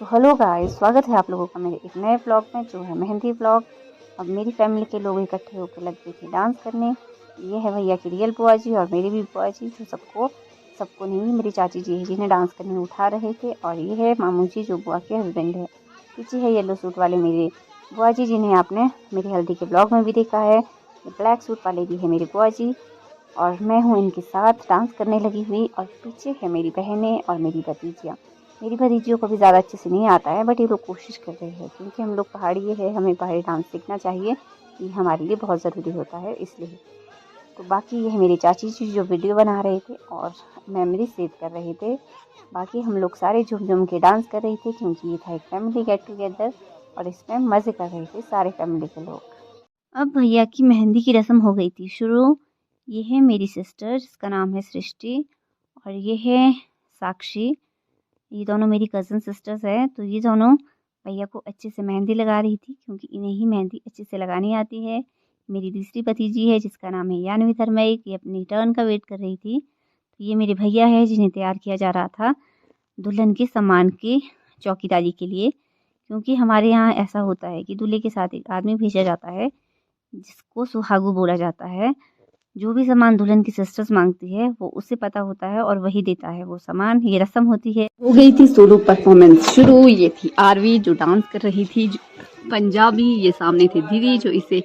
तो hello guys, स्वागत है आप लोगों का मेरे एक नए व्लॉग में जो है मेहंदी व्लॉग। अब मेरी फैमिली के लोग इकट्ठे होकर लग गए थे डांस करने। ये है भैया की रियल बुआ जी और मेरी भी बुआ जी, जो सबको नहीं, मेरी चाची जी है जिन्हें डांस करने उठा रहे थे। और ये है मामू जी जो बुआ के हस्बैंड है। पीछे है येलो सूट वाले मेरे बुआ जी, जिन्हें आपने मेरी हल्दी के ब्लॉग में भी देखा है। ये ब्लैक सूट वाले भी है मेरी बुआ जी और मैं हूँ इनके साथ डांस करने लगी हुई। और पीछे है मेरी बहनें और मेरी भतीजियाँ। मेरी भतीजियों को भी ज़्यादा अच्छे से नहीं आता है, बट ये लोग कोशिश कर रहे हैं क्योंकि हम लोग पहाड़ी है, हमें पहाड़ी डांस सीखना चाहिए, ये हमारे लिए बहुत ज़रूरी होता है इसलिए। तो बाकी ये है मेरी चाची जी जो वीडियो बना रहे थे और मेमोरी सेव कर रहे थे। बाकी हम लोग सारे झूम झूम के डांस कर रहे थे क्योंकि ये था एक फैमिली गेट टुगेदर और इसमें मज़े कर रहे थे सारे फैमिली के लोग। अब भैया की मेहंदी की रस्म हो गई थी शुरू। ये है मेरी सिस्टर जिसका नाम है सृष्टि और ये है साक्षी। ये दोनों मेरी कज़न सिस्टर्स हैं। तो ये दोनों भैया को अच्छे से मेहंदी लगा रही थी क्योंकि इन्हें ही मेहंदी अच्छे से लगानी आती है। मेरी तीसरी भतीजी है जिसका नाम है यानवी धर्मैक, ये अपनी टर्न का वेट कर रही थी। तो ये मेरे भैया है जिन्हें तैयार किया जा रहा था दुल्हन के सामान की चौकीदारी के लिए, क्योंकि हमारे यहाँ ऐसा होता है कि दूल्हे के साथ एक आदमी भेजा जाता है जिसको सुहागू बोला जाता है। जो भी सामान दुल्हन की सिस्टर्स मांगती है वो उसे पता होता है और वही देता है वो सामान। ये रस्म होती है। हो गई थी सोलो परफॉर्मेंस शुरू। ये थी आरवी जो डांस कर रही थी पंजाबी। ये सामने थे दीदी जो इसे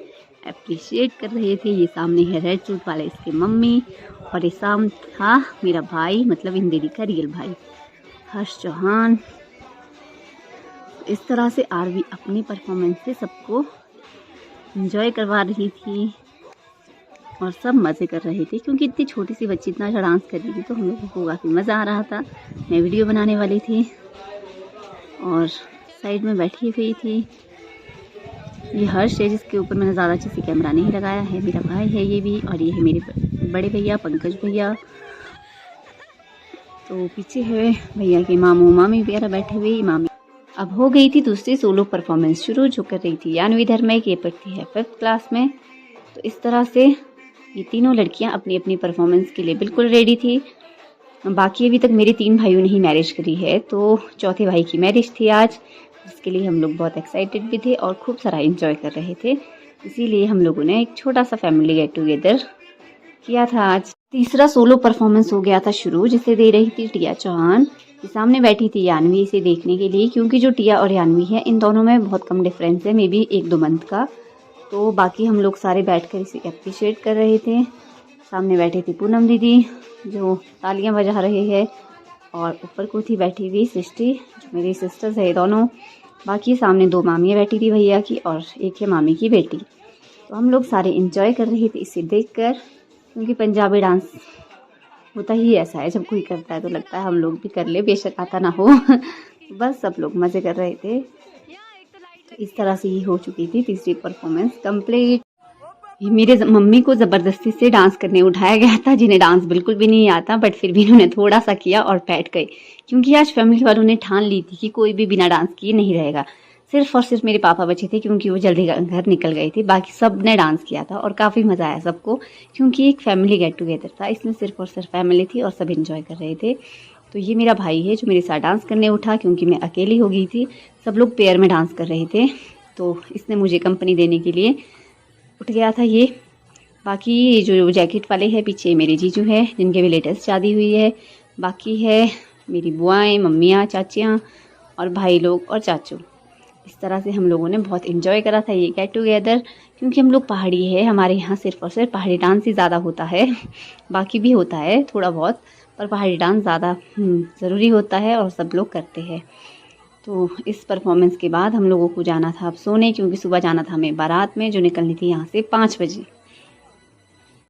अप्रिशिएट कर रहे थे। ये सामने है रेड सूट वाले इसके मम्मी और ये सामने था मेरा भाई, मतलब इन दीदी का रियल भाई हर्ष चौहान। इस तरह से आरवी अपनी परफॉर्मेंस से सबको एंजॉय करवा रही थी और सब मज़े कर रहे थे क्योंकि इतनी छोटी सी बच्ची इतना अच्छा डांस कर रही थी तो हम लोगों को काफ़ी मज़ा आ रहा था। मैं वीडियो बनाने वाली थी और साइड में बैठी हुई थी। ये हर्ष है जिसके ऊपर मैंने ज़्यादा अच्छे से कैमरा नहीं लगाया है, मेरा भाई है ये भी। और ये है मेरे बड़े भैया पंकज भैया। तो पीछे है भैया के मामू मामी वगैरह बैठे हुए। मामी अब हो गई थी दूसरी सोलो परफॉर्मेंस शुरू जो कर रही थी यानवी धर्मैक। ये पढ़ती है 5th क्लास में। तो इस तरह से ये तीनों लड़कियां अपनी अपनी परफॉर्मेंस के लिए बिल्कुल रेडी थी। बाकी अभी तक मेरे 3 भाइयों ने ही मैरिज करी है, तो चौथे भाई की मैरिज थी आज, जिसके लिए हम लोग बहुत एक्साइटेड भी थे और खूब सारा एंजॉय कर रहे थे। इसीलिए हम लोगों ने एक छोटा सा फैमिली गेट टुगेदर किया था आज। तीसरा सोलो परफॉर्मेंस हो गया था शुरू, जिसे दे रही थी टिया चौहान। सामने बैठी थी यानवी इसे देखने के लिए, क्योंकि जो टिया और यानवी है इन दोनों में बहुत कम डिफरेंस है, मे बी 1-2 मंथ का। तो बाकी हम लोग सारे बैठकर इसे अप्रिशिएट कर रहे थे। सामने बैठी थी पूनम दीदी जो तालियां बजा रही है और ऊपर को थी बैठी हुई सृष्टि जो मेरी सिस्टर्स है दोनों। बाकी सामने 2 मामियाँ बैठी थी भैया की और एक है मामी की बेटी। तो हम लोग सारे इंजॉय कर रहे थे इसे देखकर, क्योंकि पंजाबी डांस होता ही ऐसा है, जब कोई करता है तो लगता है हम लोग भी कर ले, बेशक आता ना हो। बस सब लोग मज़े कर रहे थे। तो इस तरह से ये हो चुकी थी तीसरी परफॉर्मेंस कंप्लीट। मेरे मम्मी को ज़बरदस्ती से डांस करने उठाया गया था, जिन्हें डांस बिल्कुल भी नहीं आता, बट फिर भी इन्होंने थोड़ा सा किया और बैठ गए, क्योंकि आज फैमिली वालों ने ठान ली थी कि कोई भी बिना डांस किए नहीं रहेगा। सिर्फ और सिर्फ मेरे पापा बचे थे क्योंकि वो जल्दी घर निकल गए थे। बाकी सब ने डांस किया था और काफ़ी मज़ा आया सबको, क्योंकि एक फैमिली गेट टुगेदर था, इसमें सिर्फ और सिर्फ फैमिली थी और सब इंजॉय कर रहे थे। तो ये मेरा भाई है जो मेरे साथ डांस करने उठा, क्योंकि मैं अकेली हो गई थी, सब लोग पेयर में डांस कर रहे थे, तो इसने मुझे कंपनी देने के लिए उठ गया था ये। बाकी जो जैकेट वाले हैं पीछे मेरे जीजू हैं जिनके भी लेटेस्ट शादी हुई है। बाकी है मेरी बुआएं, मम्मियाँ, चाचियाँ और भाई लोग और चाचू। इस तरह से हम लोगों ने बहुत इन्जॉय करा था ये गेट टुगेदर, क्योंकि हम लोग पहाड़ी है, हमारे यहाँ सिर्फ और सिर्फ पहाड़ी डांस ही ज़्यादा होता है। बाकी भी होता है थोड़ा बहुत, पर पहाड़ी डांस ज़्यादा ज़रूरी होता है और सब लोग करते हैं। तो इस परफॉर्मेंस के बाद हम लोगों को जाना था अब सोने, क्योंकि सुबह जाना था हमें बारात में जो निकलनी थी यहाँ से 5 बजे।